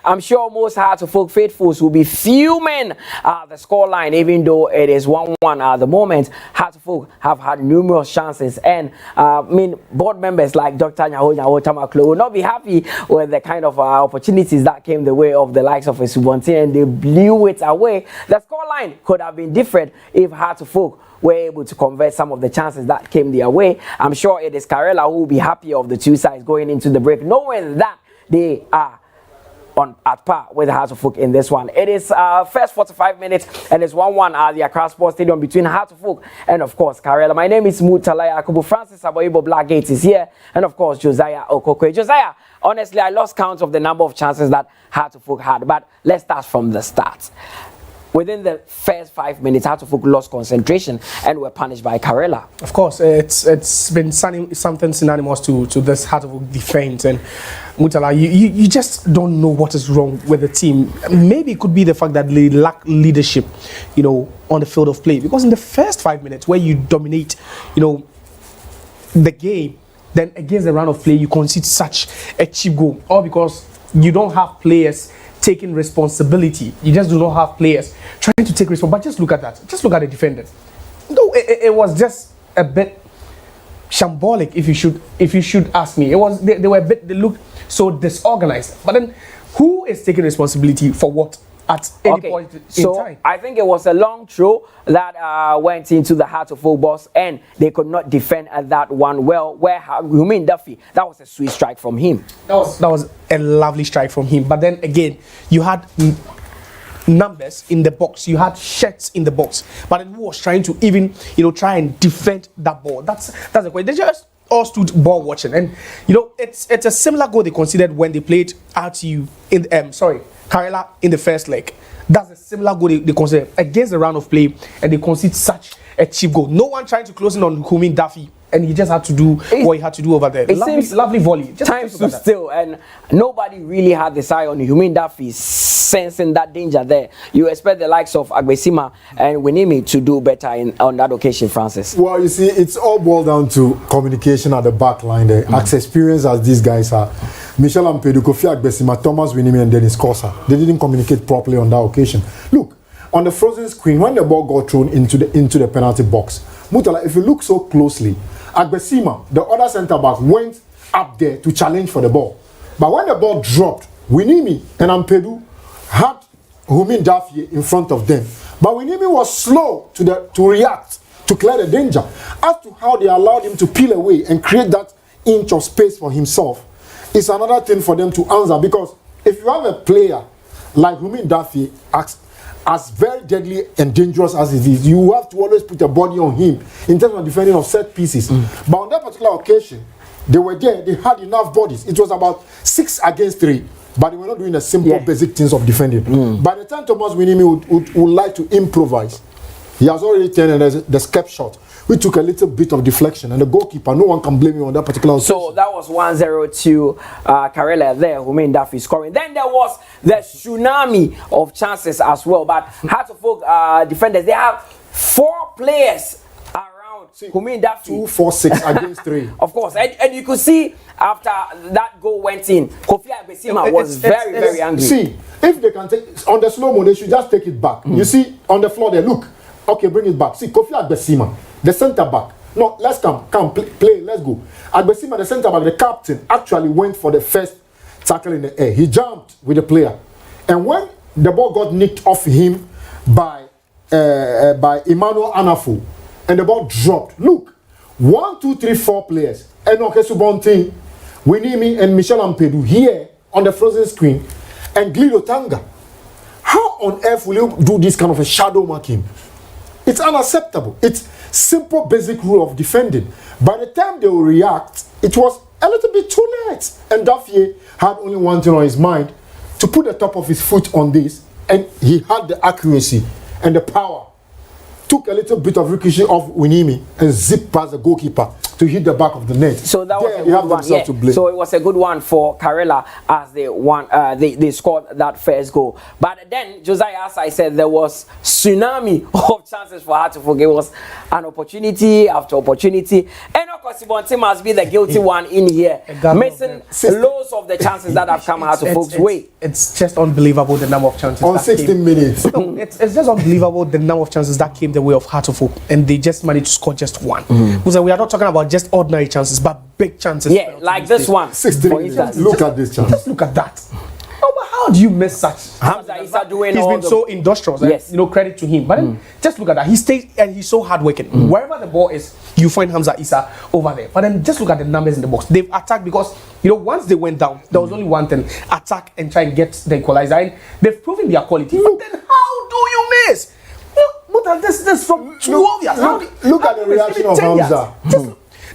I'm sure most Hearts of Oak faithfuls will be fuming the scoreline, even though it is 1-1 at the moment. Hearts of Oak have had numerous chances, and board members like Dr. Nyaho Tamaklo will not be happy with the kind of opportunities that came the way of the likes of Subontin, and they blew it away. The scoreline could have been different if Hearts of Oak were able to convert some of the chances that came their way. I'm sure it is Carella who will be happier of the two sides going into the break, knowing that they are at par with the Hearts of Oak in this one. It is first 45 minutes, and it's 1-1 at the Accra Sports Stadium between Hearts of Oak and, of course, Carella. My name is Mutalaya Akubu. Francis Aboyibo Blackgate is here, and, of course, Josiah Okokwe. Josiah, honestly, I lost count of the number of chances that Hearts of Oak had, but let's start from the start. Within the first 5 minutes, Hearts of Oak lost concentration and were punished by Karela. Of course, it's been something synonymous to this Hearts of Oak defense. And Mutala, you just don't know what is wrong with the team. Maybe it could be the fact that they lack leadership, on the field of play. Because in the first 5 minutes, where you dominate, the game, then against the round of play, you concede such a cheap goal. All because you don't have players taking responsibility. You just do not have players trying to take responsibility. But just look at that. Just look at the defenders. No, it was just a bit shambolic, if you should ask me. It was they looked so disorganized. But then, who is taking responsibility for what at any point in time? I think it was a long throw that went into the Hearts of Oak box, and they could not defend at that one well. Where Humin Duffy, that was a sweet strike from him. That was a lovely strike from him. But then again, you had numbers in the box, you had shirts in the box, but who was trying to even try and defend that ball? That's the question. They just all stood ball watching, and it's a similar goal they considered when they played RTU in Karela in the first leg. That's a similar goal they considered against the round of play, and they concede such a cheap goal. No one trying to close in on Humin Duffy, and he just had to do what he had to do over there. Lovely volley. Time stood still, and nobody really had this eye on Humin Duffy, sensing that danger there. You expect the likes of Agbesima and Winimi to do better on that occasion, Francis. Well, you see, it's all boiled down to communication at the back line there. As experienced as these guys are, Michel Ampedu, Kofi Agbesima, Thomas Winimi, and Dennis Kosa, they didn't communicate properly on that occasion. Look, on the frozen screen, when the ball got thrown into the penalty box, Mutala, if you look so closely, Agbesima, the other centre-back, went up there to challenge for the ball. But when the ball dropped, Winimi and Ampedu had Humin Duffy in front of them. But Winimi was slow to react, to clear the danger. As to how they allowed him to peel away and create that inch of space for himself, it's another thing for them to answer. Because if you have a player like Humin Duffy, as very deadly and dangerous as it is, you have to always put a body on him in terms of defending of set pieces. But on that particular occasion, they were there, they had enough bodies. It was about 6 against 3, but they were not doing the simple basic things of defending. By the time Thomas Winimi would like to improvise, he has already turned the skep shot, which took a little bit of deflection, and the goalkeeper, no one can blame him on that particular occasion. So that was 1-0 to Carella there, who made Duffy scoring. Then there was the tsunami of chances as well. But Hearts of Oak defenders, they have 4 players around Humin Duffy. 2, 4, 6 against 3. Of course, and you could see after that goal went in, Kofi Agbesima was very angry. See, if they can take on the slow mo, they should just take it back. You see on the floor there, look. Okay, bring it back. See, Kofi Agbesima, the centre back. No, let's come, play, let's go. Agbesima, the centre back, the captain, actually went for the first tackle in the air. He jumped with the player, and when the ball got nicked off him by Emmanuel Anafo, and the ball dropped. Look, 1, 2, 3, 4 players. Enoke Subontin, Winimi, and Michel Ampedu here on the frozen screen, and Glido Tanga. How on earth will you do this kind of a shadow marking? It's unacceptable. It's simple, basic rule of defending. By the time they will react, it was a little bit too late. And Duffy had only one thing on his mind, to put the top of his foot on this, and he had the accuracy and the power. Took a little bit of ricochet off Winimi and zipped past the goalkeeper to hit the back of the net. So that was a good one. Yeah. So it was a good one for Carella as they won. They scored that first goal. But then Josiah, as I said, there was tsunami of chances for Hearts of Oak. It was an opportunity after opportunity. Enoch Akosibonti must be the guilty one in here, missing loads of the chances that have come out of folks' way. It's just unbelievable the number of chances. On 16 minutes. No, it's just unbelievable the number of chances that came the way of Hearts of Oak, and they just managed to score just one. Because we are not talking about just ordinary chances, but big chances. Yeah, like this one. 16 minutes. Look at this chance. Just look at that. Oh, but how do you miss such? Hamza Issa doing He's all been so industrious. Yes. And, credit to him. But then just look at that. He stays and he's so hardworking. Wherever the ball is, you find Hamza Issa over there. But then just look at the numbers in the box. They've attacked because once they went down, there was only one thing: attack and try and get the equalizer. And they've proven their quality. But then how do you miss? But this from too obvious. Look at the reaction of Hamza.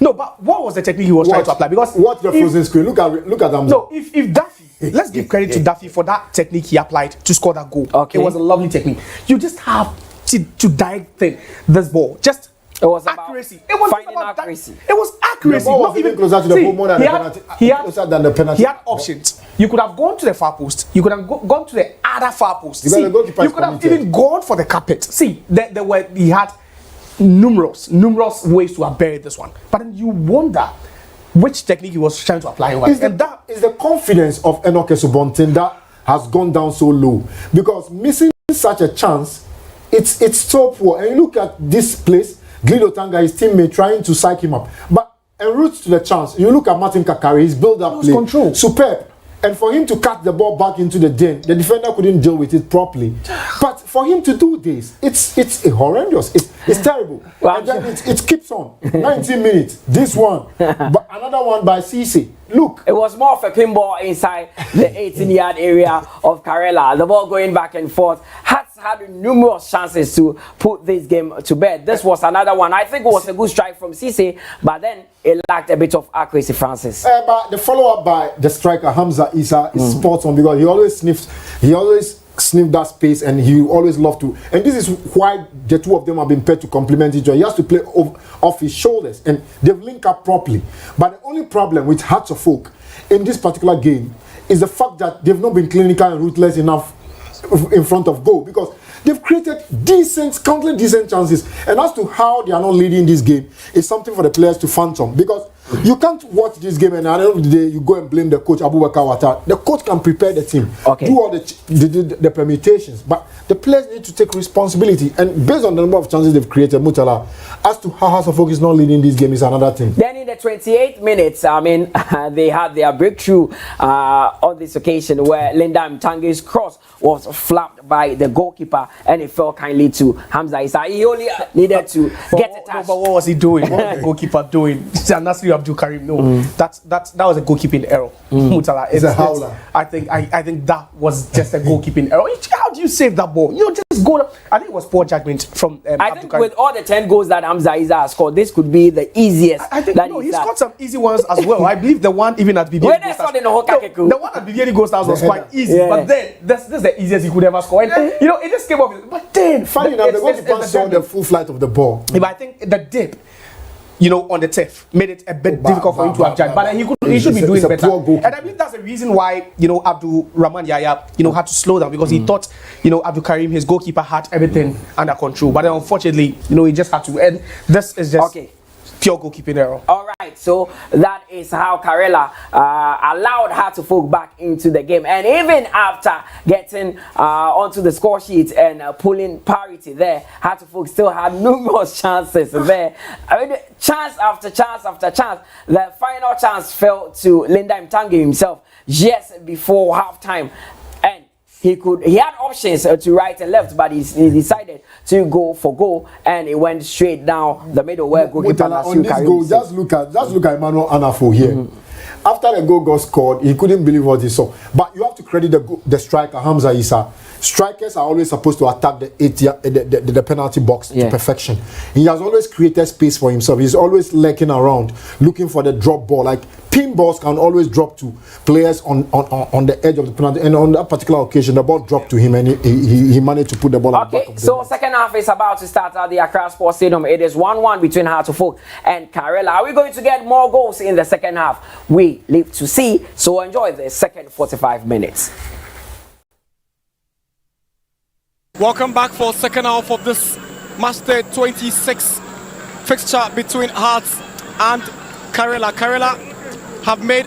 No, but what was the technique he was trying to apply? Because watch the frozen screen. Look at Hamza. No, if Daffy, let's give credit to Daffy for that technique he applied to score that goal. Okay. It was a lovely technique. You just have to direct this ball. Just it was accuracy. It was finding about accuracy. It was accuracy. The ball was even closer to the goal more than the penalty. Closer than the penalty. He had options. You could have gone to the far post. You could have gone to the other far post. Because the goalkeeper you could have even gone for the carpet. See, he had numerous ways to have buried this one. But then you wonder which technique he was trying to apply over. That is the confidence of Enoch Esubontin that has gone down so low. Because missing such a chance, it's so poor. And you look at this place, Glido Tanga, his teammate, trying to psych him up. But en route to the chance, you look at Martin Kakari, his build-up play, control. Superb. And for him to cut the ball back into the den, the defender couldn't deal with it properly. But for him to do this, it's horrendous. It's terrible. Well, and then it keeps on. 19 minutes. This one. But another one by Cisse. Look. It was more of a pinball inside the 18-yard area of Karela. The ball going back and forth. Hearts had numerous chances to put this game to bed. This was another one. I think it was a good strike from Cisse, but then it lacked a bit of accuracy, Francis. But the follow-up by the striker, Hamza Issa, is spot on because he always sniffed that space and he always loved to. And this is why the two of them have been paired to complement each other. He has to play off his shoulders and they've linked up properly. But the only problem with Hearts of Oak in this particular game is the fact that they've not been clinical and ruthless enough in front of goal because they've created countless decent chances. And as to how they are not leading this game, it's something for the players to phantom because you can't watch this game and at the end of the day you go and blame the coach Abubakar Wata. The coach can prepare the team, do all the permutations, but the players need to take responsibility. And based on the number of chances they've created, Mutala, as to how Hearts of Oak is not leading this game is another thing. Then in the 28 minutes, they had their breakthrough on this occasion where Linda Mtange's cross was flapped by the goalkeeper and it fell kindly to Hamza Issa. He only needed to get a touch. But what was he doing? What was the goalkeeper doing? Abdul Karim, no, that was a goalkeeping error. Mutala, it's a howler. I think that was just a goalkeeping error. How do you save that ball? Just go. I think it was poor judgment from. I think with all the 10 goals that Hamza Issa has scored, this could be the easiest. I think he scored some easy ones as well. I believe the one even at BBN. The one at BBN Ghost House was quite easy, but then this is the easiest he could ever score. And it just came off. But then, funny enough, the goalkeeper saw the full flight of the ball. But I think the dip, on the turf made it a bit difficult for him to have judged. But he should be doing better. And I believe that's the reason why, Abdul Rahman Yaya, had to slow down because he thought, Abdul Karim, his goalkeeper, had everything under control. But then unfortunately, he just had to. And this is just pure goalkeeping error. All right, so that is how Carella allowed Hearts of Oak back into the game. And even after getting onto the score sheet and pulling parity there, Hearts of Oak still had numerous chances there. I mean, chance after chance after chance. The final chance fell to Linda Mtange himself just before halftime. And he had options to right and left, but he decided to go for goal, and it went straight down the middle where goalkeeper on this goal, just look at Emmanuel Anafo here. After the goal got scored, he couldn't believe what he saw. But you have to credit the striker Hamza Issa. Strikers are always supposed to attack the penalty box to perfection. He has always created space for himself. He's always lurking around, looking for the drop ball. Like pin balls can always drop to players on the edge of the penalty. And on that particular occasion, the ball dropped to him, and he managed to put the ball at the back of the so net. second half is about to start at the Accra Sports Stadium. It is 1-1 between Hearts of Oak and Carella. Are we going to get more goals in the second half? We live to see. So enjoy the second 45 minutes. Welcome back for second half of this match day 26 fixture between Hearts and Carella. Carella have made